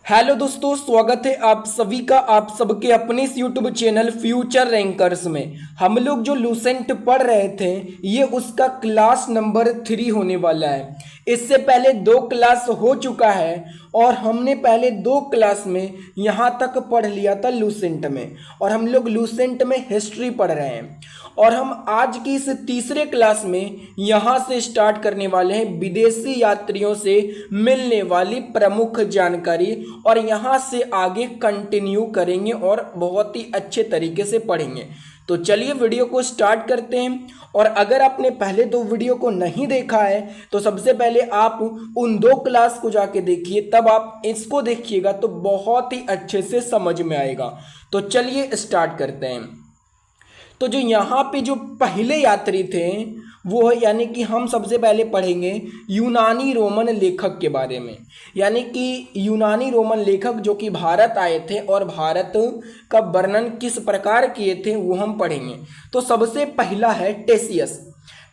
Hello दोस्तों, स्वागत है आप सभी का आप सबके अपने इस यूट्यूब चैनल फ्यूचर रैंकर्स में। हम लोग जो लूसेंट पढ़ रहे थे ये उसका क्लास नंबर 3 होने वाला है। इससे पहले 2 क्लास हो चुका है और हमने पहले 2 क्लास में यहाँ तक पढ़ लिया था लूसेंट में, और हम लोग लूसेंट में हिस्ट्री पढ़ रहे हैं। और हम आज की इस तीसरे क्लास में यहाँ से स्टार्ट करने वाले हैं विदेशी यात्रियों से मिलने वाली प्रमुख जानकारी, और यहाँ से आगे कंटिन्यू करेंगे और बहुत ही अच्छे तरीके से पढ़ेंगे। तो चलिए वीडियो को स्टार्ट करते हैं। और अगर आपने पहले 2 वीडियो को नहीं देखा है तो सबसे पहले आप उन 2 क्लास को जाके देखिए, तब आप इसको देखिएगा तो बहुत ही अच्छे से समझ में आएगा। तो चलिए स्टार्ट करते हैं। तो जो यहाँ पे जो पहले यात्री थे वो है, यानी कि हम सबसे पहले पढ़ेंगे यूनानी रोमन लेखक के बारे में। यानी कि यूनानी रोमन लेखक जो कि भारत आए थे और भारत का वर्णन किस प्रकार किए थे वो हम पढ़ेंगे। तो सबसे पहला है टेसियस।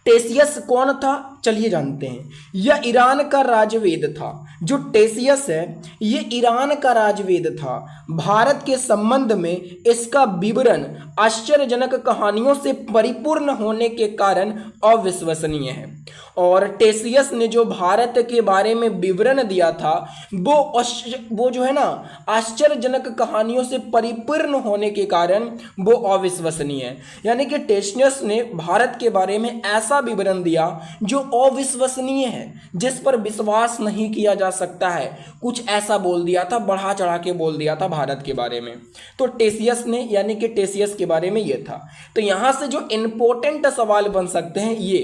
टेसियस कौन था चलिए जानते हैं। यह ईरान का राजवेद था। जो टेसियस है ये ईरान का राजवेद था। भारत के संबंध में इसका विवरण आश्चर्यजनक कहानियों से परिपूर्ण होने के कारण अविश्वसनीय है। और टेसियस ने जो भारत के बारे में विवरण दिया था वो जो है ना आश्चर्यजनक कहानियों से परिपूर्ण होने के कारण वो अविश्वसनीय है। यानी कि टेसियस ने भारत के बारे में ऐसा विवरण दिया जो अविश्वसनीय है, जिस पर विश्वास नहीं किया जा सकता है। कुछ ऐसा बोल दिया था, बढ़ा चढ़ा के बोल दिया था भारत के बारे में। तो टेसियस ने यानी कि टेसियस के बारे में ये था। तो यहां से जो इंपॉर्टेंट सवाल बन सकते हैं ये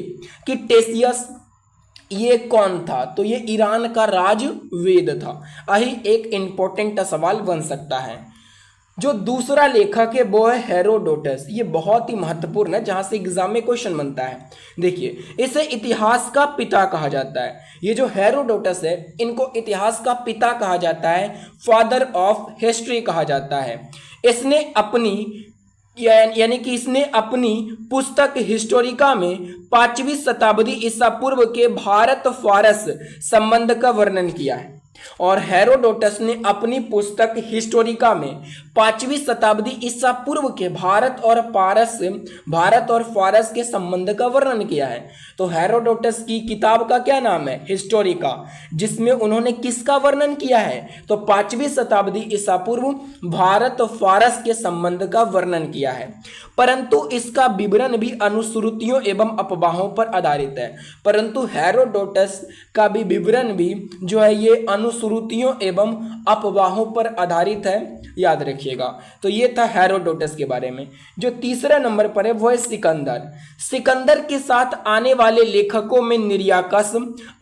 कि टेसियस ये कौन था। तो ये ईरान का राजवेद था। यही एक इंपॉर्टेंट सवाल बन सकता है। जो दूसरा लेखक है वो है हेरोडोटस। ये बहुत ही महत्वपूर्ण है, जहां से एग्जाम में क्वेश्चन बनता है। देखिए, इसे इतिहास का पिता कहा जाता है। ये जो हेरोडोटस है इनको इतिहास का पिता कहा जाता है, फादर ऑफ हिस्ट्री कहा जाता है। इसने अपनी यानी कि इसने अपनी पुस्तक हिस्टोरिका में 5वीं शताब्दी ईसा पूर्व के भारत फारस संबंध का वर्णन किया है। और हेरोडोटस ने अपनी पुस्तक हिस्टोरिका में 5वीं शताब्दी ईसा पूर्व के भारत और फारस के संबंध का वर्णन किया है। तो हेरोडोटस की किताब का क्या नाम है? हिस्टोरिका, जिसमें उन्होंने किसका वर्णन किया है? तो 5वीं शताब्दी ईसा पूर्व भारत और फारस के संबंध का वर्णन किया है। परंतु इसका विवरण भी अनुश्रुतियों एवं अफवाहों पर आधारित है। परंतु हेरोडोटस का भी विवरण भी जो है ये अनुश्रुतियों एवं अफवाहों पर आधारित है, याद रखिएगा। तो ये था हेरोडोटस के बारे में। जो तीसरा नंबर पर है वो है सिकंदर। सिकंदर के साथ आने वाले लेखकों में निरियाकस,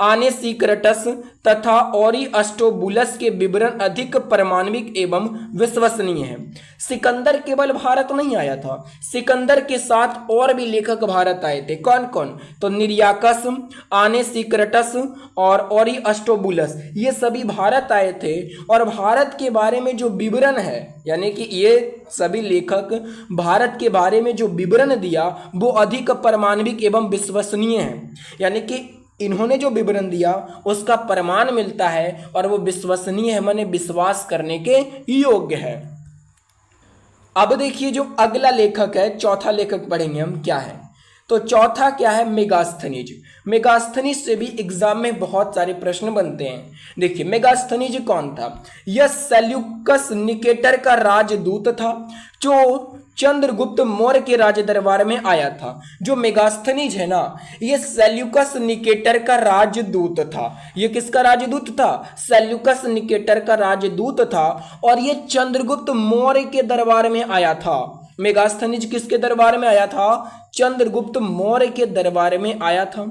आनेसिक्राटस तथा अरिस्टोबुलस के विवरण अधिक प्रामाणिक एवं विश्वसनीय है। सिकंदर केवल भारत नहीं आया था, सिकंदर के साथ और भी लेखक भारत आए थे। कौन कौन? तो निरियाकस, आनेसिक्राटस और अरिस्टोबुलस, ये सभी भारत आए थे। और भारत के बारे में जो विवरण है, यानी कि ये सभी लेखक भारत के बारे में जो विवरण दिया वो अधिक प्रामाणिक एवं विश्वसनीय है। यानी कि इन्होंने जो विवरण दिया उसका प्रमाण मिलता है और वो विश्वसनीय है, माने विश्वास करने के योग्य है। अब देखिए जो अगला लेखक है, चौथा लेखक पढ़ेंगे हम, क्या है? तो चौथा क्या है? मेगास्थनीज। मेगास्थनीज से भी एग्जाम में बहुत सारे प्रश्न बनते हैं। देखिए मेगास्थनीज कौन था? यह सेल्यूकस निकेटर का राजदूत था जो चंद्रगुप्त मौर्य के राज दरबार में आया था। जो मेगास्थनीज है ना ये सेल्यूकस निकेटर का राजदूत था। ये किसका राजदूत था? सेल्यूकस निकेटर का राजदूत था। और ये चंद्रगुप्त मौर्य के दरबार में आया था। मेगास्थनीज किसके दरबार में आया था? चंद्रगुप्त मौर्य के दरबार में आया था।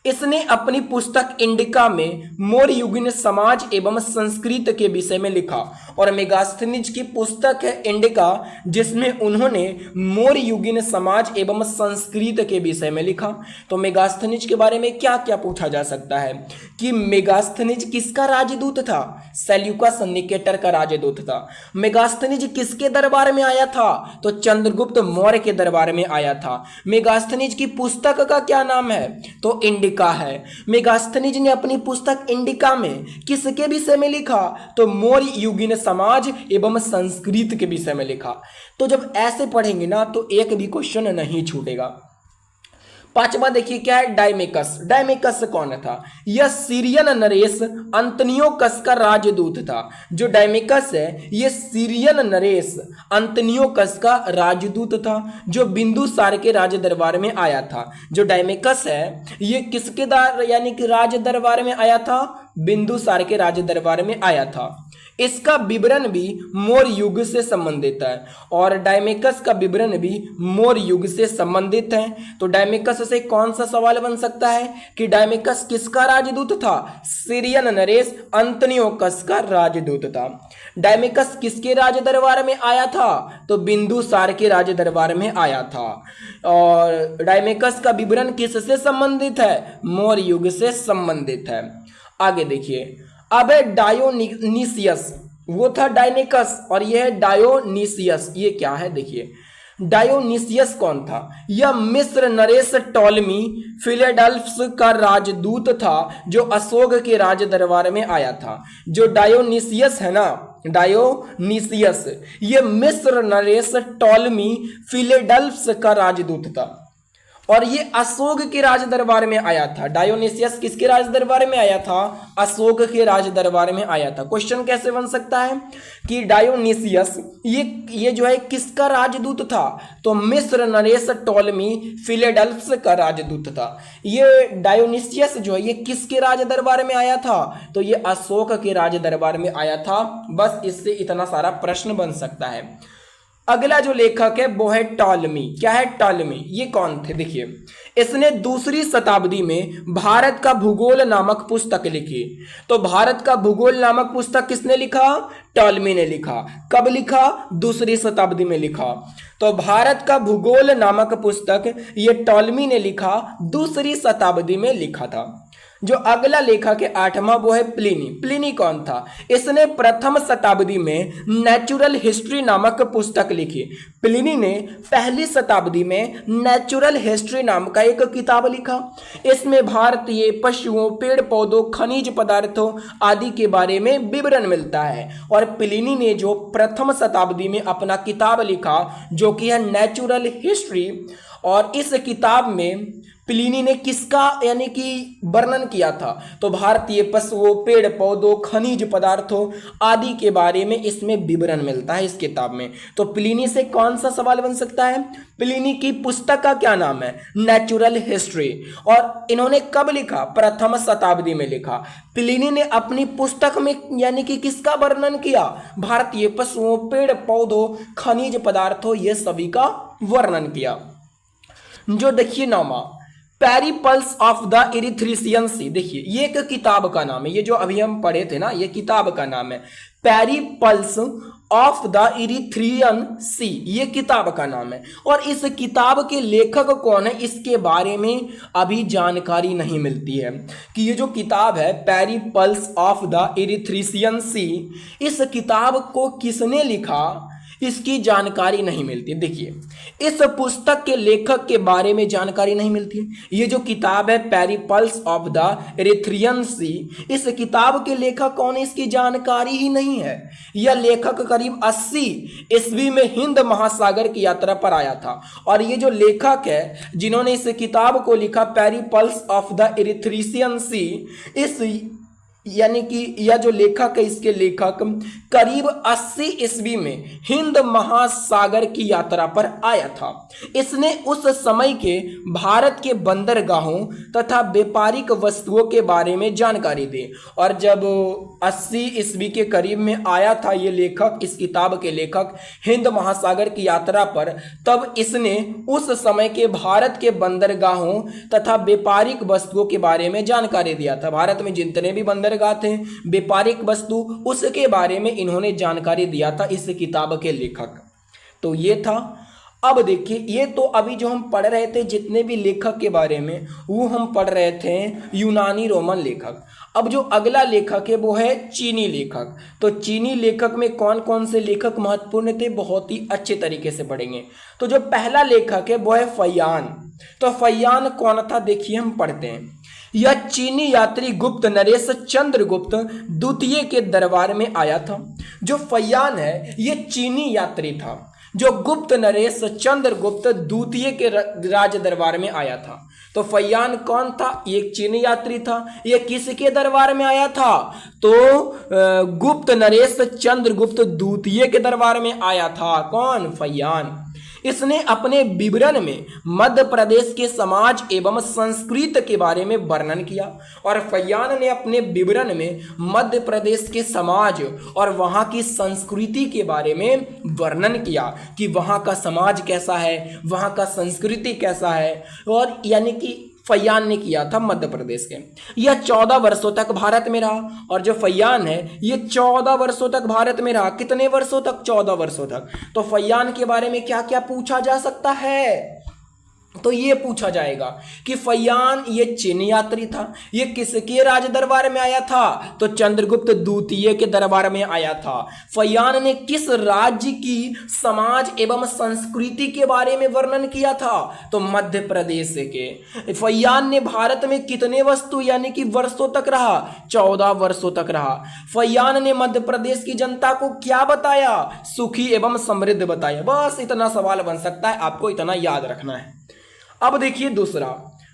इसने अपनी पुस्तक इंडिका में मौर्य युगीन समाज एवं संस्कृति के विषय में लिखा। और मेगास्थनीज की पुस्तक है इंडिका, जिसमें उन्होंने मौर्य युगीन समाज एवं संस्कृति के विषय में लिखा। तो मेगास्थनीज के बारे में क्या क्या पूछा जा सकता है कि मेगास्थनीज किसका राजदूत था? सेल्यूकस निकेटर का राजदूत था। मेगास्थनीज किसके दरबार में आया था? तो चंद्रगुप्त मौर्य के दरबार में आया था। मेगास्थनीज की पुस्तक का क्या नाम है? तो इंडिका लिखा है। मेगास्थनीज ने अपनी पुस्तक इंडिका में किसके विषय में लिखा? तो मौर्य युगीन समाज एवं संस्कृत के विषय में लिखा। तो जब ऐसे पढ़ेंगे ना तो एक भी क्वेश्चन नहीं छूटेगा। पांचवा देखिए क्या है, डायमेकस। डायमेकस कौन था? यह सीरियन नरेश अंतनियोकस का राजदूत था। जो डायमेकस है ये सीरियन नरेश अंतनियोकस का राजदूत था जो बिंदुसार के राज दरबार में आया था। जो डायमेकस है ये किसके यानी कि राज दरबार में आया था? बिंदुसार के राज दरबार में आया था। इसका विवरण भी मौर्य युग से संबंधित है और डायमेकस का विवरण भी मौर्य युग से संबंधित है। तो डायमेकस से कौन सा सवाल बन सकता है कि डायमेकस किसका राजदूत था? सीरियन नरेश अंतनियोकस का राजदूत था। डायमेकस किसके राज दरबार में आया था? तो बिंदुसार के राज दरबार में आया था। और डायमेकस का विवरण किससे संबंधित है? मौर्य युग से संबंधित है। आगे देखिए, अब है डायोनीसियस। वो था डायनेकस और यह है डायोनीसियस। ये क्या है देखिए, डायोनीसियस कौन था? यह मिस्र नरेश टॉलमी फिलाडेल्फस का राजदूत था जो अशोक के राज दरबार में आया था। जो डायोनीसियस है ना, डायोनीसियस ये मिस्र नरेश टॉलमी फिलाडेल्फस का राजदूत था और ये अशोक के राज दरबार में आया था। डायोनीसियस किसके राज दरबार में आया था? अशोक के राज दरबार में आया था। क्वेश्चन कैसे बन सकता है कि डायोनीसियस ये जो है किसका राजदूत था? तो मिस्र नरेश टॉलमी फिलाडेल्फस का राजदूत था। ये डायोनीसियस जो है ये किसके राज दरबार में आया था? तो ये अशोक के राज दरबार में आया था। बस इससे इतना सारा प्रश्न बन सकता है। अगला जो लेखक है वो है टॉलमी। क्या है टॉलमी? ये कौन थे? देखिए, इसने दूसरी शताब्दी में भारत का भूगोल नामक पुस्तक लिखी। तो भारत का भूगोल नामक पुस्तक किसने लिखा? टॉलमी ने लिखा। कब लिखा? दूसरी शताब्दी में लिखा। तो भारत का भूगोल नामक पुस्तक ये टॉलमी ने लिखा, दूसरी शताब्दी में लिखा था। जो अगला लेखक है आठवां वो है प्लिनी। प्लिनी कौन था? इसने प्रथम शताब्दी में नेचुरल हिस्ट्री नामक पुस्तक लिखी। प्लिनी ने पहली शताब्दी में नेचुरल हिस्ट्री नाम का एक किताब लिखा। इसमें भारतीय पशुओं, पेड़ पौधों, खनिज पदार्थों आदि के बारे में विवरण मिलता है। और प्लिनी ने जो प्रथम शताब्दी में अपना किताब लिखा जो कि है नेचुरल हिस्ट्री, और इस किताब में प्लिनी ने किसका यानी कि वर्णन किया था? तो भारतीय पशुओं, पेड़ पौधों, खनिज पदार्थों आदि के बारे में इसमें विवरण मिलता है इस किताब में। तो प्लिनी से कौन सा सवाल बन सकता है? प्लिनी की पुस्तक का क्या नाम है? Natural history. और इन्होंने कब लिखा? प्रथम शताब्दी में लिखा। प्लिनी ने अपनी पुस्तक में यानी कि किसका वर्णन किया? भारतीय पशुओं, पेड़ पौधों, खनिज पदार्थों ये सभी का वर्णन किया। जो देखिए नौमा, पेरिपल्स ऑफ द इरिथ्रिशियन सी। देखिए ये एक किताब का नाम है। ये जो अभी हम पढ़े थे ना, ये किताब का नाम है पेरिपल्स ऑफ द इरिथ्रियन सी। ये किताब का नाम है और इस किताब के लेखक कौन है इसके बारे में अभी जानकारी नहीं मिलती है कि ये जो किताब है पेरिपल्स ऑफ द इरिथ्रिशियन सी, इस किताब को किसने लिखा इसकी जानकारी नहीं मिलती। देखिए इस पुस्तक के लेखक के बारे में जानकारी नहीं मिलती है। ये जो किताब है पेरिपल्स ऑफ द इरिथ्रियन सी, इस किताब के लेखक कौन है इसकी जानकारी ही नहीं है। यह लेखक करीब 80 ईस्वी में हिंद महासागर की यात्रा पर आया था और ये जो लेखक है जिन्होंने इस किताब को लिखा पेरिपल्स ऑफ द इरिथ्रिशियन सी, इस यानी कि यह जो लेखक है इसके लेखक करीब 80 ईस्वी में हिंद महासागर की यात्रा पर आया था। इसने उस समय के भारत के बंदरगाहों तथा व्यापारिक वस्तुओं के बारे में जानकारी दी। और जब 80 ईस्वी के करीब में आया था ये लेखक, इस किताब के लेखक हिंद महासागर की यात्रा पर, तब इसने उस समय के भारत के बंदरगाहों तथा व्यापारिक वस्तुओं के बारे में जानकारी दिया था। भारत में जितने भी बंदरगाह थे, व्यापारिक वस्तु, उसके बारे में इन्होंने जानकारी दिया था इस किताब के लेखक। तो ये था। अब देखिए ये तो अभी जो हम पढ़ रहे थे जितने भी लेखक के बारे में वो हम पढ़ रहे थे यूनानी रोमन लेखक। अब जो अगला लेखक है वो है चीनी लेखक। तो चीनी लेखक में कौन कौन से लेखक महत्वपूर्ण थे बहुत ही अच्छे तरीके से पढ़ेंगे। तो जो पहला लेखक है वो है फैयान। तो फैयान कौन था देखिए हम पढ़ते हैं। यह चीनी यात्री गुप्त नरेश चंद्रगुप्त द्वितीय के दरबार में आया था। जो फैयान है ये चीनी यात्री था जो गुप्त नरेश चंद्रगुप्त द्वितीय के राज दरबार में आया था। तो फैयान कौन था? ये एक चीनी यात्री था। ये किसके दरबार में आया था? तो गुप्त नरेश चंद्रगुप्त द्वितीय के दरबार में आया था। कौन? फैयान। इसने अपने विवरण में मध्य प्रदेश के समाज एवं संस्कृति के बारे में वर्णन किया। और फैयान ने अपने विवरण में मध्य प्रदेश के समाज और वहाँ की संस्कृति के बारे में वर्णन किया कि वहाँ का समाज कैसा है, वहाँ का संस्कृति कैसा है। और यानी कि फैयान ने किया था मध्य प्रदेश के। यह 14 वर्षों तक भारत में रहा। और जो फैयान है ये 14 वर्षों तक भारत में रहा। कितने वर्षों तक? 14 वर्षों तक। तो फैयान के बारे में क्या क्या पूछा जा सकता है? तो ये पूछा जाएगा कि फैयान ये चीनी यात्री था। ये किसके राज दरबार में आया था? तो चंद्रगुप्त द्वितीय के दरबार में आया था। फैयान ने किस राज्य की समाज एवं संस्कृति के बारे में वर्णन किया था? तो मध्य प्रदेश के। फैयान ने भारत में कितने वस्तु यानी कि वर्षों तक रहा? 14 वर्षों तक रहा। फैयान ने मध्य प्रदेश की जनता को क्या बताया? सुखी एवं समृद्ध बताया। बस इतना सवाल बन सकता है, आपको इतना याद रखना है। अब देखिए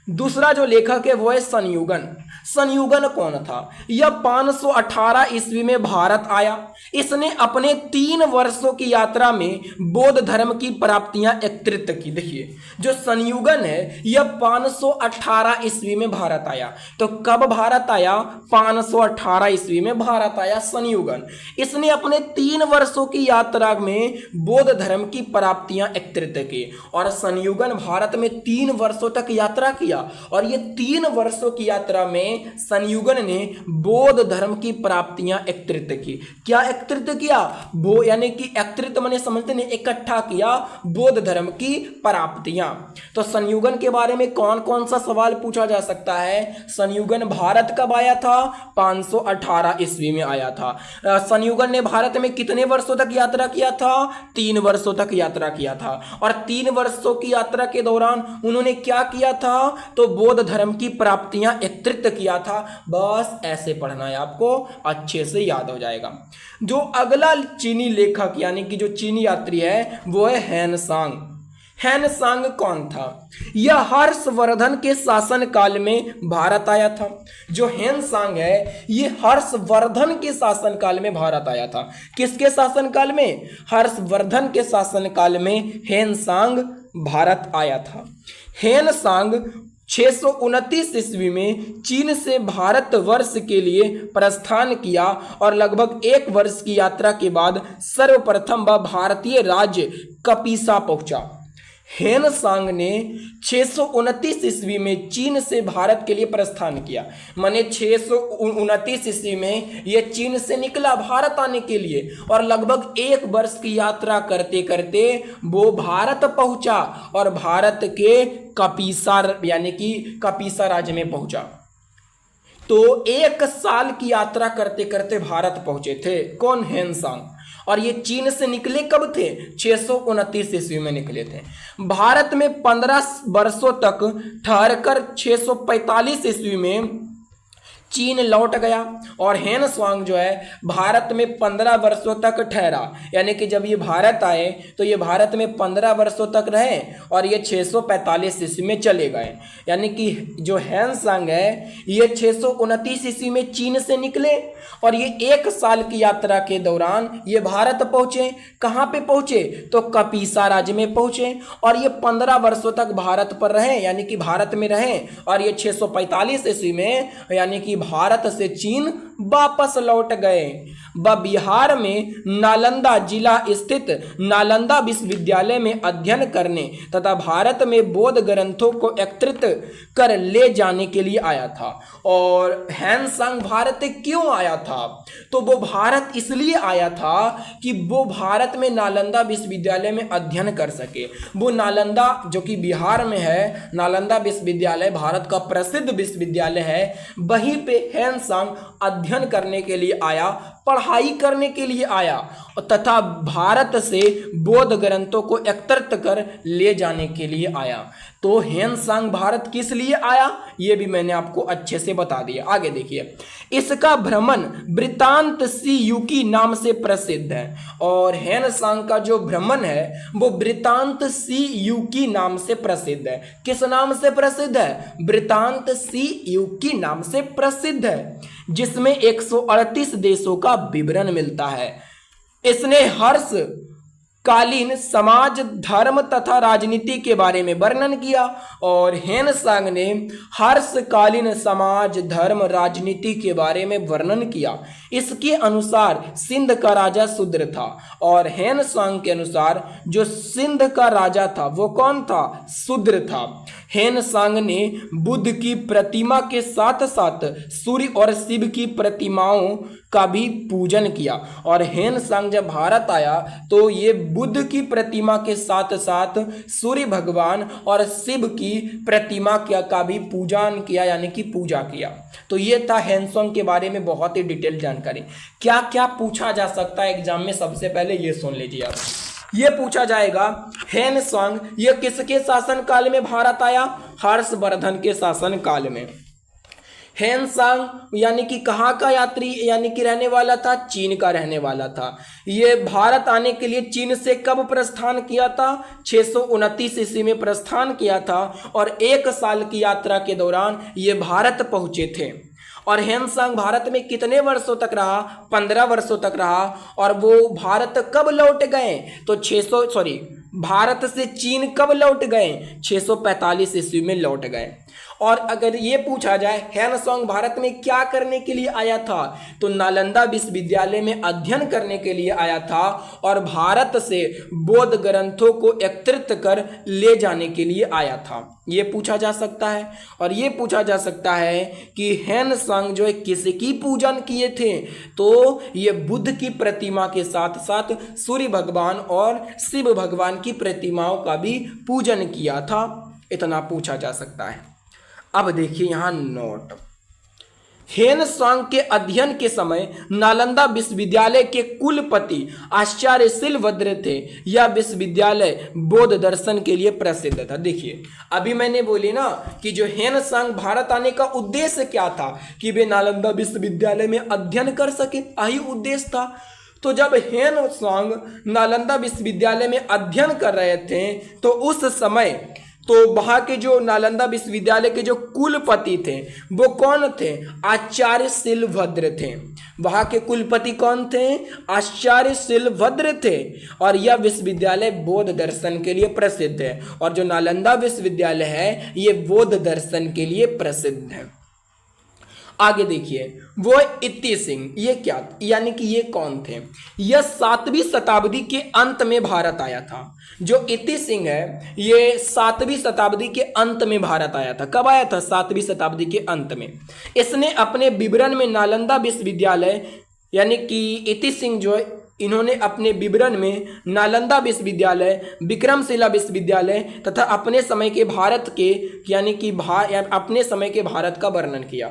दूसरा जो लेखक है वो है संयुगन। संयुगन कौन था? यह 518 ईस्वी में भारत आया। इसने अपने 3 वर्षों की यात्रा में बौद्ध धर्म की प्राप्तियां एकत्रित की। देखिए जो संयुगन है यह 518 ईस्वी में भारत आया। तो कब भारत आया? 518 ईस्वी में भारत आया संयुगन। इसने अपने 3 वर्षों की यात्रा में बौद्ध धर्म की प्राप्तियां एकत्रित की। और संयुगन भारत में 3 वर्षों तक यात्रा किया। और ये 3 वर्षों की यात्रा में संयुगन ने बौद्ध धर्म की प्राप्तियां एकत्रित की। क्या एकत्रित किया? वो यानी कि एकत्रित माने समझते नहीं, इकट्ठा किया बौद्ध धर्म की प्राप्तियां। तो संयुगन के बारे में कौन कौन सा सवाल पूछा जा सकता है? संयुगन भारत कब आया था? 518 ईस्वी में आया था। संयुगन ने भारत में कितने वर्षों तक यात्रा किया था? 3 वर्षों तक यात्रा किया था। और 3 वर्षों की यात्रा के दौरान उन्होंने क्या किया था? तो बौद्ध धर्म की प्राप्तियां एकत्रित किया था। बस ऐसे पढ़ना है आपको, अच्छे से याद हो जाएगा। जो अगला चीनी लेखक यानी कि जो चीनी यात्री है वो है हेनसांग। हेनसांग कौन था? यह हर्षवर्धन के शासन काल में भारत आया था। जो हेनसांग है ये हर्षवर्धन के शासन काल में भारत आया था। किसके शासन काल में? हर्षवर्धन के शासन काल में हेनसांग भारत आया था। हेनसांग 629 ईस्वी में चीन से भारतवर्ष के लिए प्रस्थान किया और लगभग 1 वर्ष की यात्रा के बाद सर्वप्रथम वह भारतीय राज्य कपिसा पहुंचा। हेनसांग ने 629 ईस्वी में चीन से भारत के लिए प्रस्थान किया। माने 629 ईस्वी में यह चीन से निकला भारत आने के लिए और लगभग 1 वर्ष की यात्रा करते करते वो भारत पहुंचा और भारत के कपिसा यानी कि कपिसा राज्य में पहुंचा। तो 1 साल की यात्रा करते करते भारत पहुंचे थे। कौन? हेनसांग। और ये चीन से निकले कब थे? 629 ईस्वी में निकले थे। भारत में 15 वर्षों तक ठहरकर 645 ईस्वी में चीन लौट गया। और हेनसांग जो है भारत में 15 वर्षों तक ठहरा। यानी कि जब ये भारत आए तो ये भारत में 15 वर्षों तक रहे और ये 645 ईस्वी में चले गए। यानी कि जो हेनसांग है ये 629 ईस्वी में चीन से निकले और ये 1 साल की यात्रा के दौरान ये भारत पहुंचे। कहाँ पे पहुंचे? तो कपिसा राज्य में पहुंचे। और ये 15 वर्षों तक भारत पर रहे यानी कि भारत में रहे और ये 645 ईस्वी में यानी कि भारत से चीन वापस लौट गए। वह बिहार में नालंदा जिला स्थित नालंदा विश्वविद्यालय में अध्ययन करने तथा भारत में बौद्ध ग्रंथों को एकत्रित कर ले जाने के लिए आया था। और हेनसांग भारत क्यों आया था? तो वो भारत इसलिए आया था कि वो भारत में नालंदा विश्वविद्यालय में अध्ययन कर सके। वो नालंदा जो कि बिहार में है, नालंदा विश्वविद्यालय भारत का प्रसिद्ध विश्वविद्यालय है, वहीं पे हेनसांग अध्ययन करने के लिए आया पढ़ाई करने के लिए आया और तथा भारत से बौद्ध ग्रंथों को एकत्रित कर ले जाने के लिए आया। तो ह्वेनसांग भारत किस लिए आया ये भी मैंने आपको अच्छे से बता दिया। आगे देखिए, इसका भ्रमण वृत्तांत सी युकी नाम से प्रसिद्ध है। और ह्वेनसांग का जो भ्रमण है वो वृत्तांत सी युकी नाम से प्रसिद्ध है। किस नाम से प्रसिद्ध है? वृत्तांत सी युकी नाम से प्रसिद्ध है, जिसमें 138 देशों का विवरण मिलता है। इसने हर्ष कालीन समाज, धर्म तथा राजनीति के बारे में वर्णन किया। और ह्वेनसांग ने हर्षकालीन समाज, धर्म, राजनीति के बारे में वर्णन किया। इसके अनुसार सिंध का राजा शूद्र था और ह्वेनसांग के अनुसार जो सिंध का राजा था वो कौन था? शूद्र था। ह्वेनसांग ने बुद्ध की प्रतिमा के साथ साथ सूर्य और शिव की प्रतिमाओं का भी पूजन किया। और ह्वेनसांग जब भारत आया तो ये बुद्ध की प्रतिमा के साथ साथ सूर्य भगवान और शिव की प्रतिमा का भी पूजन किया, यानी कि पूजा किया। तो ये था ह्वेनसांग के बारे में बहुत ही डिटेल जानकारी। क्या क्या पूछा जा सकता है एग्जाम में, सबसे पहले ये सुन लीजिए आप। ये पूछा जाएगा ह्वेनसांग ये किसके शासनकाल में भारत आया? हर्षवर्धन के शासनकाल में। ह्वेनसांग यानी कि कहाँ का यात्री यानी कि रहने वाला था? चीन का रहने वाला था। ये भारत आने के लिए चीन से कब प्रस्थान किया था? 629 ईस्वी में प्रस्थान किया था और 1 साल की यात्रा के दौरान ये भारत पहुंचे थे। और ह्वेनसांग भारत में कितने वर्षों तक रहा? 15 वर्षों तक रहा। और वो भारत कब लौट गए? तो भारत से चीन कब लौट गए? 645 ईस्वी में लौट गए। और अगर ये पूछा जाए ह्वेनसांग भारत में क्या करने के लिए आया था, तो नालंदा विश्वविद्यालय में अध्ययन करने के लिए आया था और भारत से बौद्ध ग्रंथों को एकत्रित कर ले जाने के लिए आया था। ये पूछा जा सकता है। और ये पूछा जा सकता है कि ह्वेनसांग जो है किसकी पूजन किए थे? तो ये बुद्ध की प्रतिमा के साथ साथ सूर्य भगवान और शिव भगवान की प्रतिमाओं का भी पूजन किया था। इतना पूछा जा सकता है। अब देखिए यहाँ नोट, ह्वेनसांग के अध्ययन के समय नालंदा विश्वविद्यालय के कुलपति आचार्य शिलभद्र थे। यह विश्वविद्यालय बौद्ध दर्शन के लिए प्रसिद्ध था। देखिए अभी मैंने बोली ना कि जो ह्वेनसांग भारत आने का उद्देश्य क्या था कि वे नालंदा विश्वविद्यालय में अध्ययन कर सके, यही उद्देश्य था। तो जब ह्वेनसांग नालंदा विश्वविद्यालय में अध्ययन कर रहे थे तो उस समय तो वहाँ के जो नालंदा विश्वविद्यालय के जो कुलपति थे वो कौन थे? आचार्य शिलभद्र थे। वहाँ के कुलपति कौन थे? आचार्य शिलभद्र थे। और यह विश्वविद्यालय बौद्ध दर्शन के लिए प्रसिद्ध है। और जो नालंदा विश्वविद्यालय है ये बौद्ध दर्शन के लिए प्रसिद्ध है। आगे देखिए, वो इति सिंह ये क्या यानी कि ये कौन थे? यह 7वीं शताब्दी के अंत में भारत आया था। जो इति सिंह है ये 7वीं शताब्दी के अंत में भारत आया था। कब आया था? 7वीं शताब्दी के अंत में। इसने अपने विवरण में नालंदा विश्वविद्यालय यानी कि इति सिंह जो है इन्होंने अपने विवरण में नालंदा विश्वविद्यालय, विक्रमशिला विश्वविद्यालय तथा अपने समय के भारत के यानी कि अपने समय के भारत का वर्णन किया।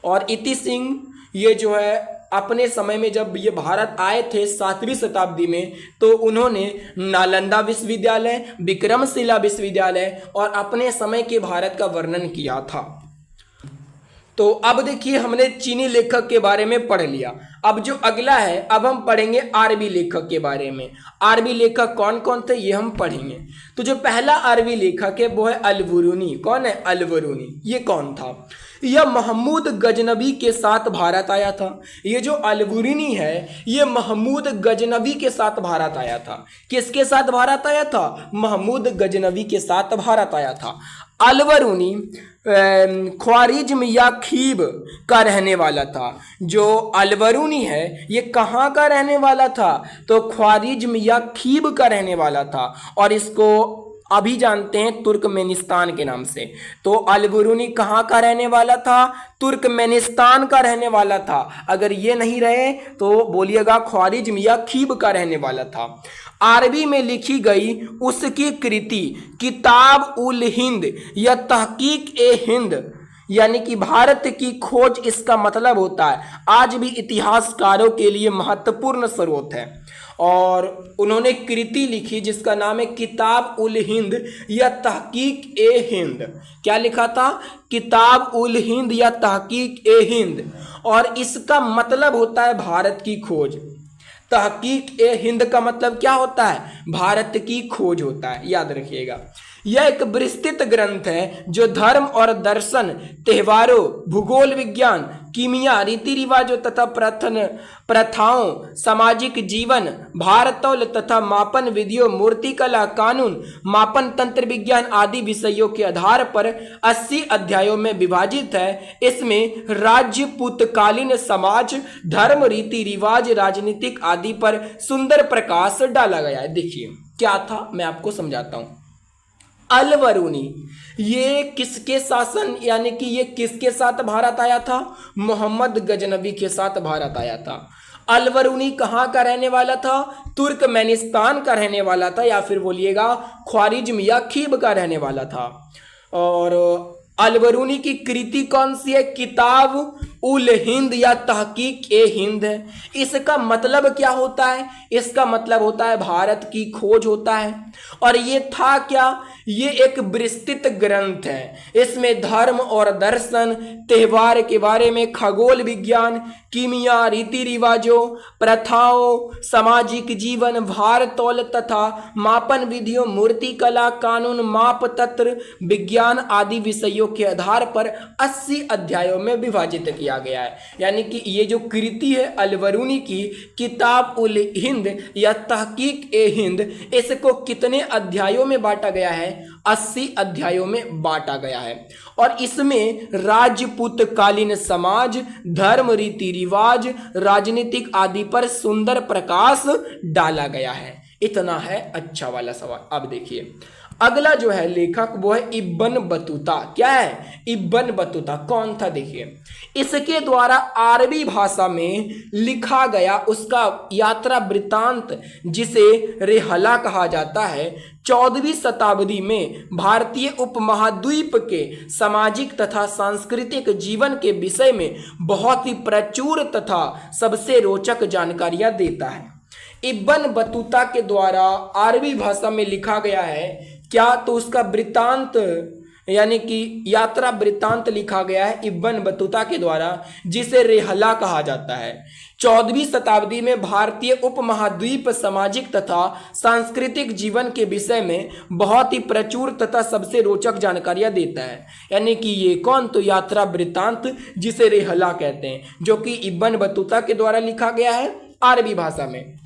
और इति सिंह ये जो है अपने समय में जब ये भारत आए थे 7वीं शताब्दी में तो उन्होंने नालंदा विश्वविद्यालय, विक्रमशिला विश्वविद्यालय और अपने समय के भारत का वर्णन किया था। तो अब देखिए हमने चीनी लेखक के बारे में पढ़ लिया। अब जो अगला है अब हम पढ़ेंगे अरबी लेखक के बारे में। अरबी लेखक कौन कौन थे ये हम पढ़ेंगे। तो जो पहला अरबी लेखक है वो है अल-बरूनी। कौन है? अल-बरूनी। ये कौन था? यह महमूद गजनबी के साथ भारत आया था। ये जो अल-बरूनी है ये महमूद गजनबी के साथ भारत आया था। किसके साथ भारत आया था? महमूद गजनबी के साथ भारत आया था। अल-बरूनी ख्वारिज्म या खीब का रहने वाला था। जो अल-बरूनी है ये कहाँ का रहने वाला था? तो ख्वारिज्म या खीब का रहने वाला था और इसको अभी जानते हैं तुर्कमेनिस्तान के नाम से। तो अल-बरूनी कहाँ का रहने वाला था? तुर्कमेनिस्तान का रहने वाला था। अगर ये नहीं रहे तो बोलिएगा ख्वारिज्म या खीब का रहने वाला था। अरबी में लिखी गई उसकी कृति किताब उल हिंद या तहकीक ए हिंद यानी कि भारत की खोज, इसका मतलब होता है आज भी इतिहासकारों के लिए महत्वपूर्ण स्रोत है। और उन्होंने कृति लिखी जिसका नाम है किताब उल हिंद या तहकीक ए हिंद। क्या लिखा था? किताब उल हिंद या तहकीक ए हिंद। और इसका मतलब होता है भारत की खोज। तहकीक ए हिंद का मतलब क्या होता है? भारत की खोज होता है, याद रखिएगा। यह एक विस्तृत ग्रंथ है जो धर्म और दर्शन, त्योहारों, भूगोल विज्ञान, कीमिया, रीति रिवाजों तथा प्रथाओं, सामाजिक जीवन, भारतौल तथा मापन विधियों, मूर्तिकला, कानून, मापन तंत्र विज्ञान आदि विषयों के आधार पर 80 अध्यायों में विभाजित है। इसमें राजपूतकालीन समाज, धर्म, रीति रिवाज, राजनीतिक आदि पर सुंदर प्रकाश डाला गया है। देखिए क्या था, मैं आपको समझाता हूं। अलवरूनी ये किसके शासन, यानी कि ये किसके साथ भारत आया था? मोहम्मद गजनबी के साथ भारत आया था। अलवरूनी कहाँ का रहने वाला था? तुर्कमेनिस्तान का रहने वाला था, या फिर बोलिएगा ख्वारिज्म या खीब का रहने वाला था। और अलवरूनी की कृति कौन सी है? किताब उल हिंद या तहकीक ए हिंद है। इसका मतलब क्या होता है? इसका मतलब होता है भारत की खोज होता है। और ये था क्या? ये एक विस्तृत ग्रंथ है। इसमें धर्म और दर्शन, त्योहार के बारे में, खगोल विज्ञान, कीमिया, रीति रिवाजों, प्रथाओं, सामाजिक जीवन, भारतौल तथा मापन विधियों, मूर्तिकला, कानून, माप तंत्र विज्ञान आदि विषयों के आधार पर 80 अध्यायों में विभाजित किया गया है। यानी कि ये जो कृति है अलवरूनी की किताब उल हिंद या तहकीक ए हिंद, इसको कितने अध्यायों में बांटा गया है? 80 अध्यायों में बांटा गया है। और इसमें राजपूतकालीन समाज, धर्म, रीति रिवाज, राजनीतिक आदि पर सुंदर प्रकाश डाला गया है। इतना है अच्छा वाला सवाल। अब देखिए अगला जो है लेखक वो है इब्न बतूता। क्या है? इब्न बतूता कौन था? देखिए इसके द्वारा अरबी भाषा में लिखा गया उसका यात्रा वृत्तांत, जिसे रेहला कहा जाता है, 14वीं शताब्दी में भारतीय उपमहाद्वीप के सामाजिक तथा सांस्कृतिक जीवन के विषय में बहुत ही प्रचुर तथा सबसे रोचक जानकारियां देता है। इब्न बतूता के द्वारा अरबी भाषा में लिखा गया है क्या? तो उसका वृत्तांत यानी कि यात्रा वृत्तांत लिखा गया है इब्न बतूता के द्वारा, जिसे रेहला कहा जाता है। 14वीं शताब्दी में भारतीय उपमहाद्वीप सामाजिक तथा सांस्कृतिक जीवन के विषय में बहुत ही प्रचुर तथा सबसे रोचक जानकारियां देता है। यानी कि ये कौन? तो यात्रा वृत्तांत, जिसे रेहला कहते हैं, जो कि इब्न बतूता के द्वारा लिखा गया है अरबी भाषा में।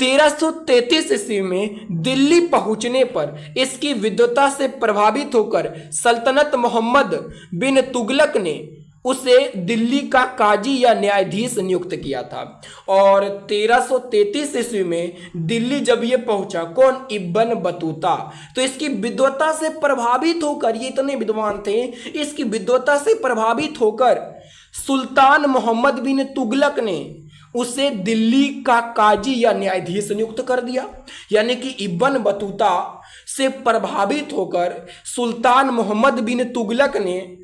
1333 ईस्वी में दिल्ली पहुंचने पर इसकी विद्वता से प्रभावित होकर सल्तनत मोहम्मद बिन तुगलक ने उसे दिल्ली का काजी या न्यायाधीश नियुक्त किया था। और 1333 ईस्वी में दिल्ली जब ये पहुंचा, कौन? इब्न बतूता, तो इसकी विद्वता से प्रभावित होकर, ये इतने विद्वान थे, इसकी विद्वता से प्रभावित होकर सुल्तान मोहम्मद बिन तुगलक ने उसे दिल्ली का काजी या न्यायाधीश नियुक्त कर दिया। यानी कि इब्न बतूता से प्रभावित होकर सुल्तान मोहम्मद बिन तुगलक ने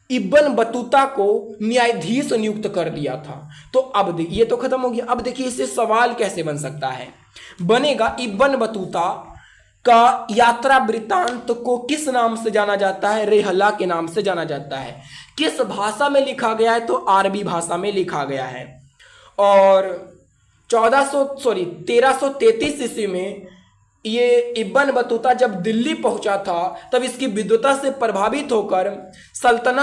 इब्न बतूता को न्यायाधीश नियुक्त कर दिया था। तो अब देखिए ये तो खत्म हो गया। अब देखिए इससे सवाल कैसे बन सकता है? बनेगा इब्न बतूता का यात्रा वृत्तांत को किस नाम से जाना जाता है? रेहला के नाम से जाना जाता है। किस भाषा में लिखा गया है? तो अरबी भाषा में लिखा गया है। और 1333 ईस्वी में ये इब्न बतूता जब दिल्ली पहुंचा था, तब इसकी विद्वता से प्रभावित होकर सुल्तान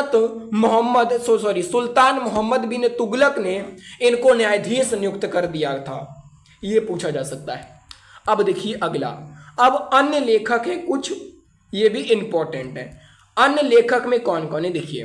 मोहम्मद बिन तुगलक ने इनको न्यायाधीश नियुक्त कर दिया था। ये पूछा जा सकता है। अब देखिए अगला, अब अन्य लेखक है कुछ, ये भी इंपॉर्टेंट है। अन्य लेखक में कौन कौन है? देखिए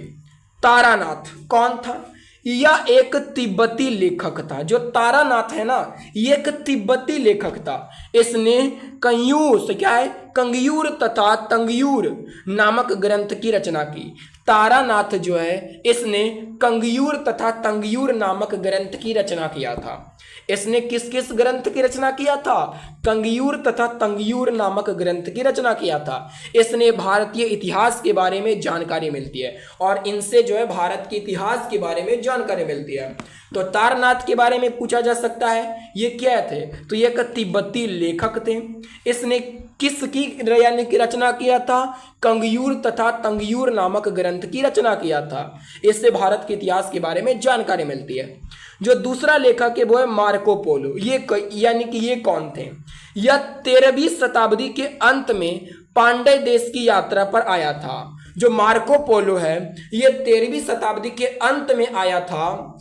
तारानाथ कौन था? यह एक तिब्बती लेखक था। जो तारानाथ है ना, ये एक तिब्बती लेखक था। इसने कयूस, क्या है? कंगयूर तथा तंगयूर नामक ग्रंथ की रचना की। तारानाथ जो है इसने कंगयूर तथा तंगयूर नामक ग्रंथ की रचना किया था। इसने किस किस ग्रंथ की रचना किया था? कंगयूर तथा तंगयूर नामक ग्रंथ की रचना किया था। इसने भारतीय इतिहास के बारे में जानकारी मिलती है और इनसे जो है भारत के इतिहास के बारे में जानकारी मिलती है। तो तारानाथ के बारे में पूछा जा सकता है, ये क्या थे? तो ये एक तिब्बती लेखक थे। इसने किसकी यानी कि रचना किया था? कंगयूर तथा तंगयूर नामक ग्रंथ की रचना किया था। इससे भारत के इतिहास के बारे में जानकारी मिलती है। जो दूसरा लेखक है वो है मार्को पोलो। ये यानी कि ये कौन थे? यह 13वीं शताब्दी के अंत में पांड्य देश की यात्रा पर आया था। जो मार्को पोलो है ये 13वीं शताब्दी के अंत में आया था,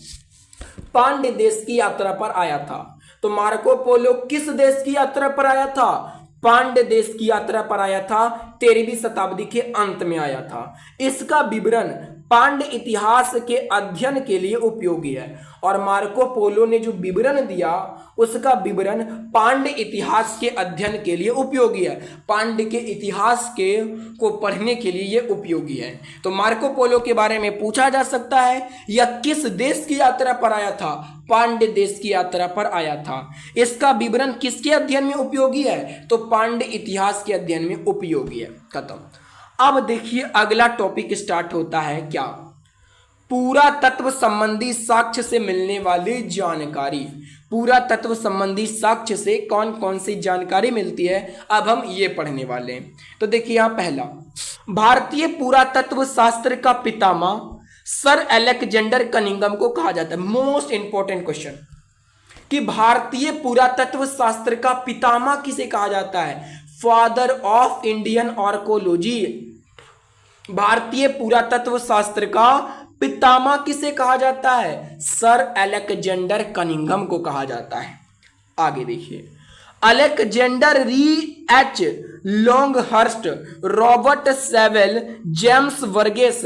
पांड्य देश की यात्रा पर आया था। तो मार्को पोलो किस देश की यात्रा पर आया था? पांड्य देश की यात्रा पर आया था, 13वीं शताब्दी के अंत में आया था। इसका विवरण पांड्य इतिहास के अध्ययन के लिए उपयोगी है और मार्को पोलो ने जो विवरण दिया उसका विवरण पांड्य इतिहास के अध्ययन के लिए उपयोगी है। पांड्य के इतिहास के को पढ़ने के लिए ये उपयोगी है। तो मार्को पोलो के बारे में पूछा जा सकता है, यह किस देश की यात्रा पर आया था? पांड्य देश की यात्रा पर आया था। इसका विवरण किसके अध्ययन में उपयोगी है? तो पांड्य इतिहास के अध्ययन में उपयोगी है। खत्म। अब देखिए अगला टॉपिक स्टार्ट होता है क्या? पुरातत्व संबंधी साक्ष्य से मिलने वाली जानकारी। पुरातत्व संबंधी साक्ष्य से कौन कौन सी जानकारी मिलती है, अब हम ये पढ़ने वाले हैं। तो देखिए यहाँ पहला, भारतीय पुरातत्व शास्त्र का पितामह सर अलेक्जेंडर कनिंघम को कहा जाता है। मोस्ट इंपॉर्टेंट क्वेश्चन कि भारतीय पुरातत्व शास्त्र का पितामह किसे कहा जाता है? Father of Indian archaeology. भारतीय पुरातत्व शास्त्र का पितामह किसे कहा जाता है? सर अलेक्जेंडर कनिंघम को कहा जाता है। आगे देखिए, Alexander Rea H Longhurst, Robert Sewell, James वर्गेस,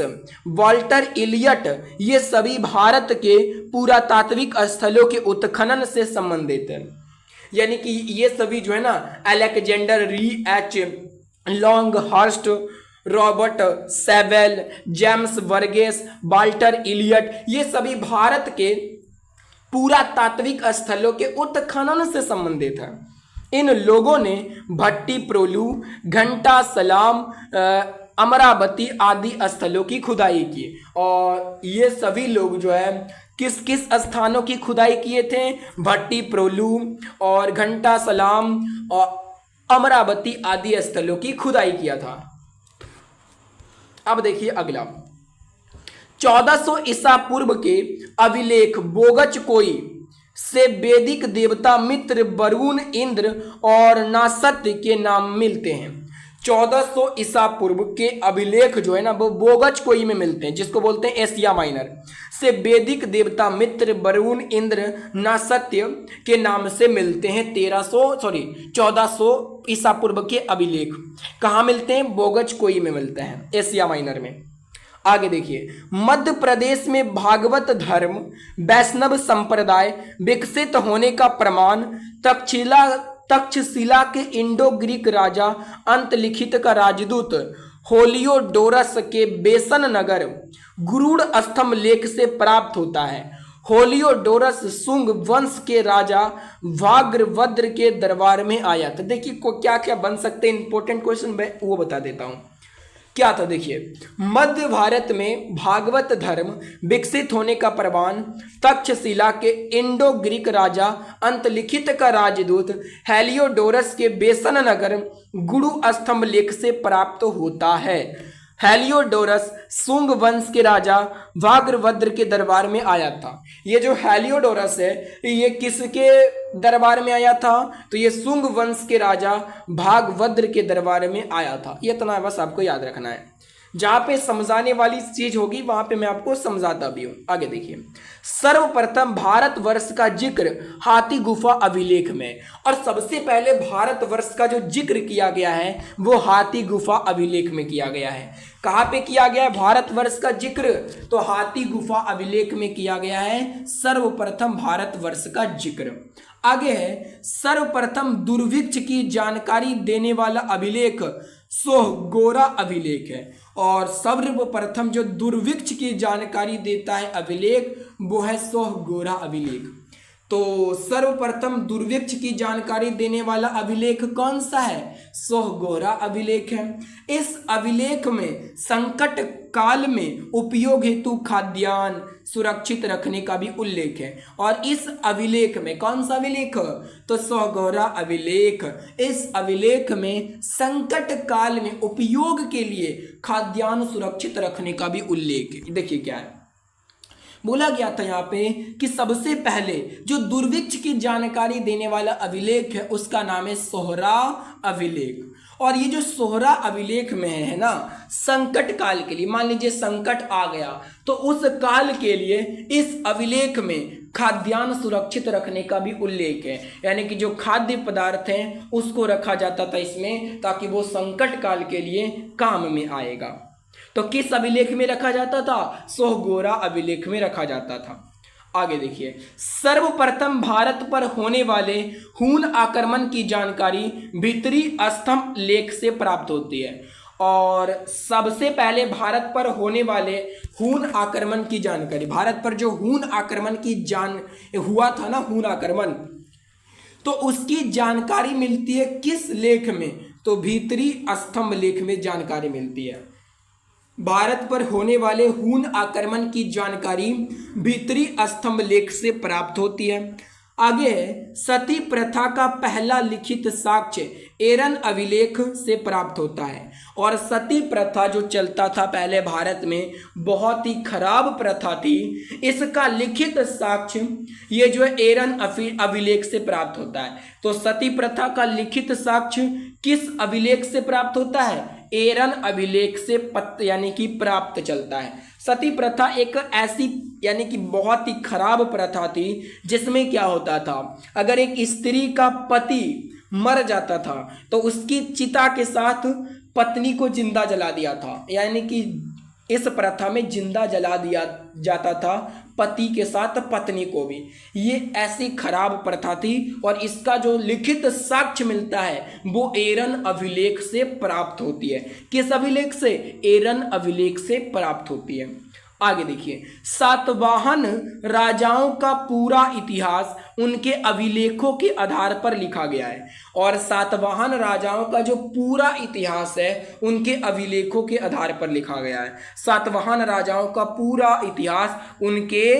वॉल्टर इलियट, ये सभी भारत के पुरातात्विक स्थलों के उत्खनन से संबंधित हैं। यानी कि ये सभी जो है ना, Alexander Rea H Longhurst, Robert Sewell, James वर्गेस, वॉल्टर इलियट, ये सभी भारत के पुरातात्विक स्थलों के उत्खनन से संबंधित हैं। इन लोगों ने भट्टी प्रोलू, घंटा सलाम, अमरावती आदि स्थलों की खुदाई की और ये सभी लोग जो है किस किस स्थानों की खुदाई किए थे? भट्टी प्रोलू और घंटा सलाम और अमरावती आदि स्थलों की खुदाई किया था। अब देखिए अगला, 1400 ईसा पूर्व के अभिलेख बोगच कोई से वैदिक देवता मित्र, वरुण, इंद्र और नासत्य के नाम मिलते हैं। 1400 ईसा पूर्व के अभिलेख जो है ना वो बोगच कोई में मिलते हैं, जिसको बोलते हैं एशिया माइनर, से वैदिक देवता मित्र, वरुण, इंद्र, नासत्य के नाम से मिलते हैं। 1400 ईसा पूर्व के अभिलेख कहाँ मिलते हैं? बोगच कोई में मिलते हैं, एशिया माइनर में। आगे देखिए, मध्य प्रदेश में भागवत धर्म, वैष्णव संप्रदाय विकसित होने का प्रमाण तक्षशिला के इंडो ग्रीक राजा अंतलिखित का राजदूत होलियोडोरस के बेसन नगर गुरुड़ स्तंभ लेख से प्राप्त होता है। होलियोडोरस शुंग वंश के राजा भाग्रभद्र के दरबार में आया था। देखिए क्या क्या बन सकते हैं इंपॉर्टेंट क्वेश्चन, मैं वो बता देता हूं। क्या था? देखिए, मध्य भारत में भागवत धर्म विकसित होने का प्रमाण तक्षशिला के इंडो ग्रीक राजा अंतलिखित का राजदूत हेलियोडोरस के बेसन नगर गुरु स्तंभ लेख से प्राप्त होता है। हेलियोडोरस शुंग वंश के राजा भाग्रभद्र के दरबार में आया था। ये जो हेलियोडोरस है ये किसके दरबार में आया था? तो ये शुंग वंश के राजा भाग्रभद्र के दरबार में आया था। ये इतना बस आपको याद रखना है। जहां पे समझाने वाली चीज होगी वहां पे मैं आपको समझाता भी हूं। आगे देखिए, सर्वप्रथम भारतवर्ष का जिक्र हाथी गुफा अभिलेख में, और सबसे पहले भारतवर्ष का जो जिक्र किया गया है वो हाथी गुफा अभिलेख में किया गया है। कहां पे किया गया है भारतवर्ष का जिक्र? तो हाथी गुफा अभिलेख में किया गया है सर्वप्रथम भारतवर्ष का जिक्र। आगे है, सर्वप्रथम दुर्भिक्ष की जानकारी देने वाला अभिलेख सोहगोरा अभिलेख है, और सर्वप्रथम जो दुर्भिक्ष की जानकारी देता है अभिलेख वो है सोहगोरा अभिलेख। तो सर्वप्रथम दुर्भिक्ष की जानकारी देने वाला अभिलेख कौन सा है? सोहगोरा अभिलेख है। इस अभिलेख में संकट काल में उपयोग हेतु खाद्यान्न सुरक्षित रखने का भी उल्लेख है, और इस अभिलेख में कौन सा अभिलेख? तो सोहगोरा अभिलेख। इस अभिलेख में संकट काल में उपयोग के लिए खाद्यान्न सुरक्षित रखने का भी उल्लेख है। देखिए क्या है, बोला गया था यहाँ पे कि सबसे पहले जो दुर्भिक्ष की जानकारी देने वाला अभिलेख है उसका नाम है सोहरा अभिलेख। और ये जो सोहरा अभिलेख में है ना, संकट काल के लिए, मान लीजिए संकट आ गया तो उस काल के लिए इस अभिलेख में खाद्यान्न सुरक्षित रखने का भी उल्लेख है, यानी कि जो खाद्य पदार्थ हैं उसको रखा जाता था इसमें ताकि वो संकट काल के लिए काम में आएगा। तो किस अभिलेख में रखा जाता था? सोहगोरा अभिलेख में रखा जाता था। आगे देखिए, सर्वप्रथम भारत पर होने वाले हून आक्रमण की जानकारी भीतरी स्तंभ लेख से प्राप्त होती है, और सबसे पहले भारत पर होने वाले हून आक्रमण की जानकारी, भारत पर जो हून आक्रमण की हुआ था ना, हून आक्रमण, तो उसकी जानकारी मिलती है किस लेख में? तो भीतरी स्तंभ लेख में जानकारी मिलती है। भारत पर होने वाले हून आक्रमण की जानकारी भीतरी स्तंभ लेख से प्राप्त होती है। आगे है, सती प्रथा का पहला लिखित साक्ष्य एरन अभिलेख से प्राप्त होता है, और सती प्रथा जो चलता था पहले भारत में बहुत ही खराब प्रथा थी, इसका लिखित साक्ष्य ये जो है एरन अभिलेख से प्राप्त होता है। तो सती प्रथा का लिखित साक्ष्य किस अभिलेख से प्राप्त होता है? एरन अभिलेख से यानी कि प्राप्त चलता है। सती प्रथा एक ऐसी यानी कि बहुत ही खराब प्रथा थी जिसमें क्या होता था, अगर एक स्त्री का पति मर जाता था तो उसकी चिता के साथ पत्नी को जिंदा जला दिया था, यानी कि इस प्रथा में जिंदा जला दिया जाता था पति के साथ पत्नी को भी। ये ऐसी खराब प्रथा थी, और इसका जो लिखित साक्ष्य मिलता है वो एरन अभिलेख से प्राप्त होती है। किस अभिलेख से? एरन अभिलेख से प्राप्त होती है। आगे देखिए, सातवाहन राजाओं का पूरा इतिहास उनके अभिलेखों के आधार पर लिखा गया है, और सातवाहन राजाओं का जो पूरा इतिहास है उनके अभिलेखों के आधार पर लिखा गया है। सातवाहन राजाओं का पूरा इतिहास उनके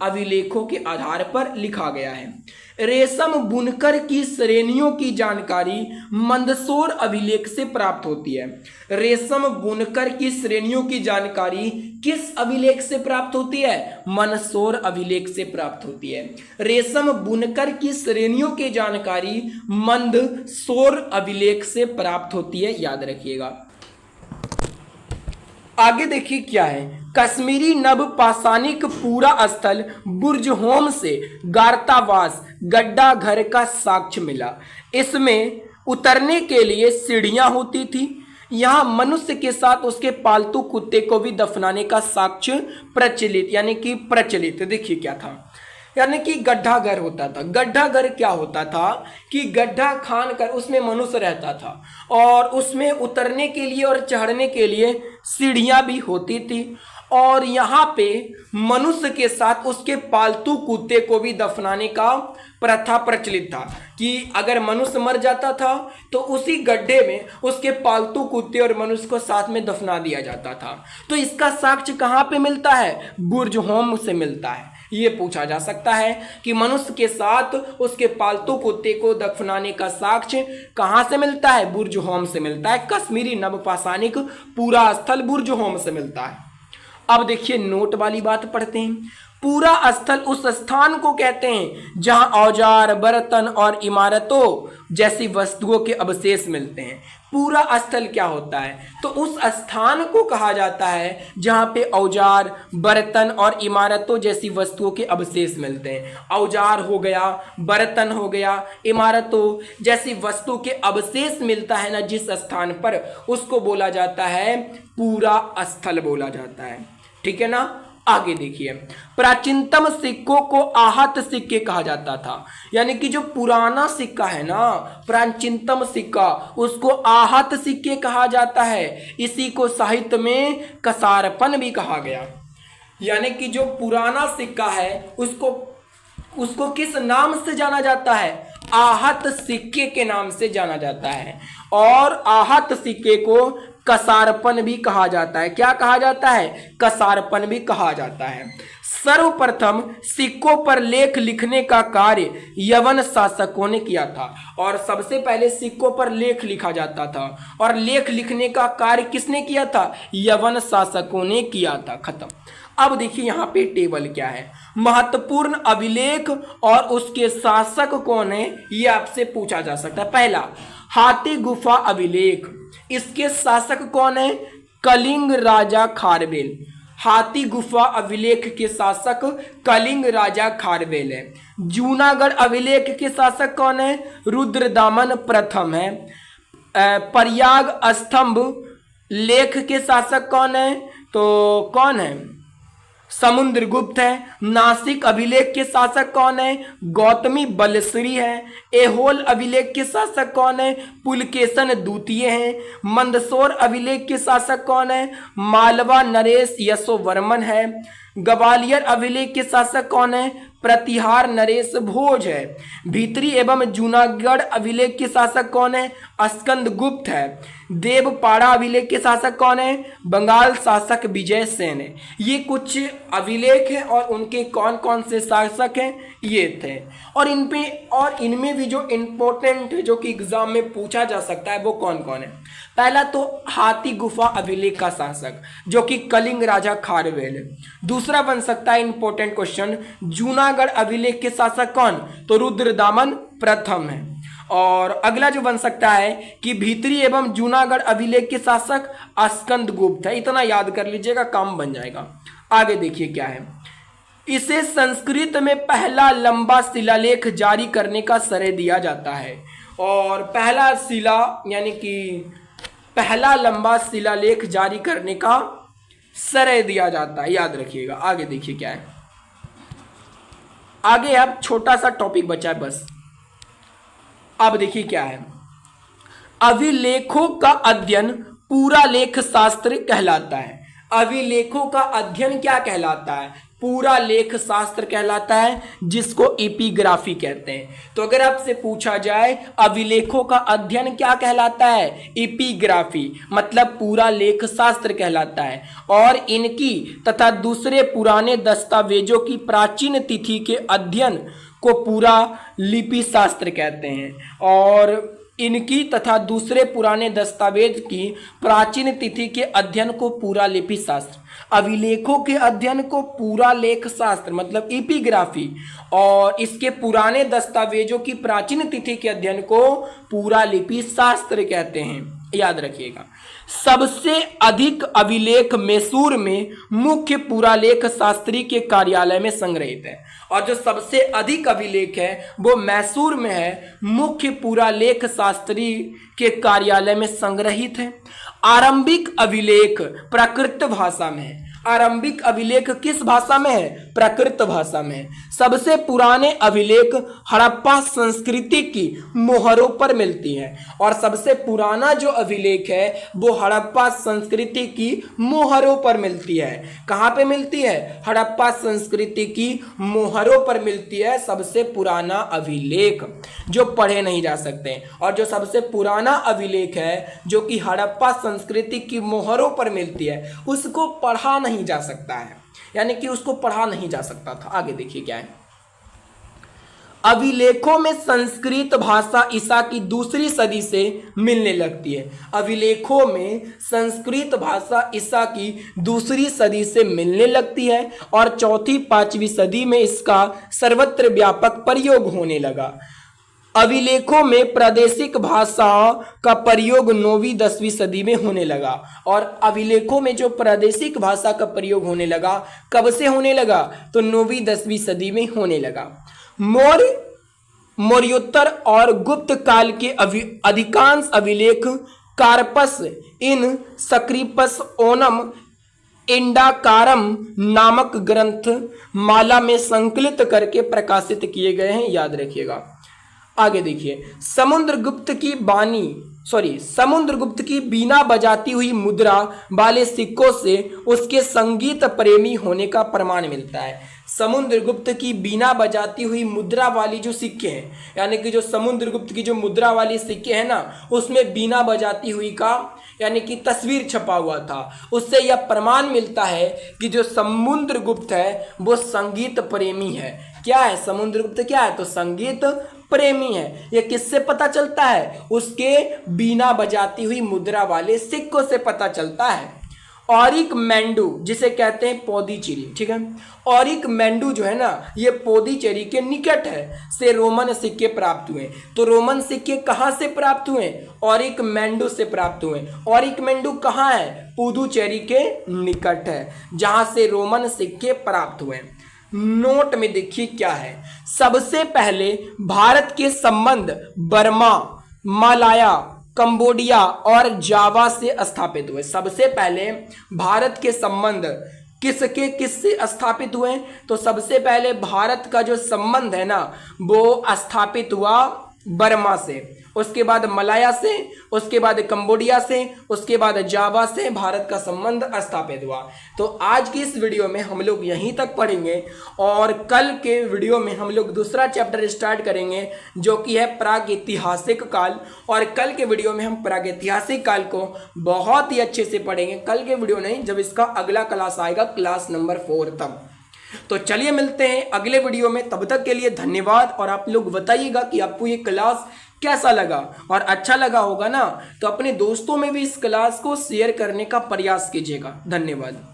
अभिलेखों के आधार पर लिखा गया है। रेशम बुनकर की श्रेणियों की जानकारी मंदसौर अभिलेख से प्राप्त होती है। रेशम बुनकर की श्रेणियों की जानकारी किस अभिलेख से प्राप्त होती है? मंदसौर अभिलेख से प्राप्त होती है। रेशम बुनकर की श्रेणियों की जानकारी मंदसौर अभिलेख से प्राप्त होती है, याद रखिएगा। आगे देखिए क्या है, कश्मीरी नव पाषाणिक पूरा स्थल बुर्जहोम से गारतावास गड्ढा घर का साक्ष्य मिला। इसमें उतरने के लिए सीढ़ियां होती थी। यहाँ मनुष्य के साथ उसके पालतू कुत्ते को भी दफनाने का साक्ष्य प्रचलित यानी कि प्रचलित। देखिए क्या था, यानी कि गड्ढा घर होता था। गड्ढा घर क्या होता था कि गड्ढा खान कर उसमें मनुष्य रहता था, और उसमें उतरने के लिए और चढ़ने के लिए सीढ़ियां भी होती थी, और यहाँ पे मनुष्य के साथ उसके पालतू कुत्ते को भी दफनाने का प्रथा प्रचलित था कि अगर मनुष्य मर जाता था तो उसी गड्ढे में उसके पालतू कुत्ते और मनुष्य को साथ में दफना दिया जाता था। तो इसका साक्ष्य कहाँ पे मिलता है? बुर्जहोम से मिलता है। ये पूछा जा सकता है कि मनुष्य के साथ उसके पालतू कुत्ते को दफनाने का साक्ष्य कहाँ से मिलता है? बुर्जहोम से मिलता है। कश्मीरी नवपाषाणिक पूरा स्थल बुर्जहोम से मिलता है। अब देखिए नोट वाली बात पढ़ते हैं। पूरा स्थल उस स्थान को कहते हैं जहां औजार, बर्तन और इमारतों जैसी वस्तुओं के अवशेष मिलते हैं। पूरा स्थल क्या होता है? तो उस स्थान को कहा जाता है जहां पे औजार, बर्तन और इमारतों जैसी वस्तुओं के अवशेष मिलते हैं। औजार हो गया, बर्तन हो गया, इमारतों जैसी वस्तु के अवशेष मिलता है ना जिस स्थान पर, उसको बोला जाता है पूरा स्थल बोला जाता है। ठीक है ना। आगे देखिए, प्राचीनतम सिक्कों को आहत सिक्के कहा जाता था। यानी कि जो पुराना सिक्का है ना, प्राचीनतम सिक्का, उसको आहत सिक्के कहा जाता है। इसी को साहित्य में कसारपन भी कहा गया। यानी कि जो पुराना सिक्का है उसको किस नाम से जाना जाता है? आहत सिक्के के नाम से जाना जाता है। और आहत सिक्के को कसारपन भी कहा जाता है। क्या कहा जाता है? कसारपन भी कहा जाता है। सर्वप्रथम सिक्कों पर लेख लिखने का कार्य यवन शासकों ने किया था। और सबसे पहले सिक्कों पर लेख लिखा जाता था, और लेख लिखने का कार्य किसने किया था? यवन शासकों ने किया था। खत्म। अब देखिए यहाँ पे टेबल क्या है। महत्वपूर्ण अभिलेख और उसके शासक कौन है, ये आपसे पूछा जा सकता है। पहला, हाथी गुफा अभिलेख, इसके शासक कौन है? कलिंग राजा खारवेल। हाथी गुफा अभिलेख के शासक कलिंग राजा खारवेल है। जूनागढ़ अभिलेख के शासक कौन है? रुद्रदामन प्रथम है। प्रयाग स्तंभ लेख के शासक कौन है? तो कौन है? समुद्रगुप्त है। नासिक अभिलेख के शासक कौन है? गौतमी बलश्री है। एहोल अभिलेख के शासक कौन है? पुलकेशन द्वितीय है। मंदसौर अभिलेख के शासक कौन है? मालवा नरेश यशोवर्मन है। ग्वालियर अभिलेख के शासक कौन है? प्रतिहार नरेश भोज है। भीतरी एवं जूनागढ़ अभिलेख के शासक कौन है? स्कंद गुप्त है। देवपाड़ा अभिलेख के शासक कौन है? बंगाल शासक विजय सेन है। ये कुछ अभिलेख हैं और उनके कौन कौन से शासक हैं ये थे। और इनमें भी जो इम्पोर्टेंट जो कि एग्जाम में पूछा जा सकता है वो कौन कौन है। पहला तो हाथी गुफा अभिलेख का शासक जो कि कलिंग राजा खारवेल है। दूसरा बन सकता है इंपॉर्टेंट क्वेश्चन, जूनागढ़ अभिलेख के शासक कौन? तो रुद्रदामन प्रथम है। और अगला जो बन सकता है कि भीतरी एवं जूनागढ़ अभिलेख के शासक स्कंद गुप्त है। इतना याद कर लीजिएगा, काम बन जाएगा। आगे देखिए क्या है। इसे संस्कृत में पहला लंबा शिलालेख जारी करने का श्रेय दिया जाता है। और पहला शिला यानी कि पहला लंबा शिलालेख जारी करने का श्रेय दिया जाता है, याद रखिएगा। आगे देखिए क्या है। आगे अब छोटा सा टॉपिक बचा है बस। अब देखिए क्या है। अभिलेखों का अध्ययन पूरा लेख शास्त्र कहलाता है। अभिलेखों का अध्ययन क्या कहलाता है? पूरा लेख शास्त्र कहलाता है, जिसको एपिग्राफी कहते हैं। तो अगर आपसे पूछा जाए अभिलेखों का अध्ययन क्या कहलाता है? एपिग्राफी, मतलब पूरा लेख शास्त्र कहलाता है। और इनकी तथा दूसरे पुराने दस्तावेजों की प्राचीन तिथि के अध्ययन को पूरा लिपि शास्त्र कहते हैं। और इनकी तथा दूसरे पुराने दस्तावेज की प्राचीन तिथि के अध्ययन को पूरा लिपि शास्त्र, अभिलेखों के अध्ययन को पूरा लेख शास्त्र मतलब एपिग्राफी, और इसके पुराने दस्तावेजों की प्राचीन तिथि के अध्ययन को पूरा लिपि शास्त्र कहते हैं। याद रखिएगा। सबसे अधिक अभिलेख मैसूर में मुख्य पुरालेख शास्त्री के कार्यालय में संग्रहित है। और जो सबसे अधिक अभिलेख है वो मैसूर में है, मुख्य पुरालेख शास्त्री के कार्यालय में संग्रहित है। आरंभिक अभिलेख प्राकृत भाषा में है। आरंभिक अभिलेख किस भाषा में है? प्राकृत भाषा में। सबसे पुराने अभिलेख हड़प्पा संस्कृति की मोहरों पर मिलती है। और सबसे पुराना जो अभिलेख है वो हड़प्पा संस्कृति की मोहरों पर मिलती है। कहाँ पे मिलती है? हड़प्पा संस्कृति की मोहरों पर मिलती है सबसे पुराना अभिलेख, जो पढ़े नहीं जा सकते। और जो सबसे पुराना अभिलेख है जो कि हड़प्पा संस्कृति की मोहरों पर मिलती है उसको पढ़ा नहीं जा सकता है, यानी कि उसको पढ़ा नहीं जा सकता था। आगे देखिए क्या है। अभिलेखों में संस्कृत भाषा ईसा की दूसरी सदी से मिलने लगती है। अभिलेखों में संस्कृत भाषा ईसा की दूसरी सदी से मिलने लगती है और चौथी पांचवी सदी में इसका सर्वत्र व्यापक प्रयोग होने लगा। अभिलेखों में प्रादेशिक भाषाओं का प्रयोग 9वीं 10वीं सदी में होने लगा। और अभिलेखों में जो प्रादेशिक भाषा का प्रयोग होने लगा कब से होने लगा, तो 9वीं 10वीं सदी में होने लगा। मौर्योत्तर और गुप्त काल के अधिकांश अभिलेख कार्पस इन सक्रिपस ओनम इंडाकारम नामक ग्रंथ माला में संकलित करके प्रकाशित किए गए हैं, याद रखिएगा। आगे देखिए, समुद्रगुप्त की बीना बजाती हुई मुद्रा वाले सिक्कों से उसके संगीत प्रेमी होने का प्रमाण मिलता है। समुद्रगुप्त की बीना बजाती हुई मुद्रा वाली जो सिक्के हैं, यानी कि जो समुद्रगुप्त की जो मुद्रा वाली सिक्के हैं ना, उसमें बीना बजाती हुई का यानी कि तस्वीर छपा हुआ था। उससे यह प्रमाण मिलता है कि जो समुद्रगुप्त है वो संगीत प्रेमी है। क्या है समुद्रगुप्त, क्या है, तो संगीत प्रेमी है। यह किससे पता चलता है, उसके बीना बजाती हुई मुद्रा वाले सिक्कों से पता चलता है। औरिक मेंडू जिसे कहते हैं पौधीचेरी, ठीक है, औरिक मेंडू जो है ना, ये पौधीचेरी के निकट है से रोमन सिक्के प्राप्त हुए। तो रोमन सिक्के कहाँ से प्राप्त हुए, औरिक मेंडू से प्राप्त हुए। औरिक मेंडू कहाँ है, पुदुचेरी के निकट है, जहां से रोमन सिक्के प्राप्त हुए। नोट में देखिए क्या है, सबसे पहले भारत के संबंध बर्मा, मलाया, कंबोडिया और जावा से स्थापित हुए। सबसे पहले भारत के संबंध किससे स्थापित हुए, तो सबसे पहले भारत का जो संबंध है ना वो स्थापित हुआ बर्मा से, उसके बाद मलाया से, उसके बाद कंबोडिया से, उसके बाद जावा से भारत का संबंध स्थापित हुआ। तो आज की इस वीडियो में हम लोग यहीं तक पढ़ेंगे और कल के वीडियो में हम लोग दूसरा चैप्टर स्टार्ट करेंगे जो कि है प्रागैतिहासिक काल। और कल के वीडियो में हम प्रागैतिहासिक काल को बहुत ही अच्छे से पढ़ेंगे। कल के वीडियो नहीं, जब इसका अगला क्लास आएगा, क्लास नंबर 4 तब। तो चलिए मिलते हैं अगले वीडियो में, तब तक के लिए धन्यवाद। और आप लोग बताइएगा कि आपको ये क्लास कैसा लगा, और अच्छा लगा होगा ना तो अपने दोस्तों में भी इस क्लास को शेयर करने का प्रयास कीजिएगा। धन्यवाद।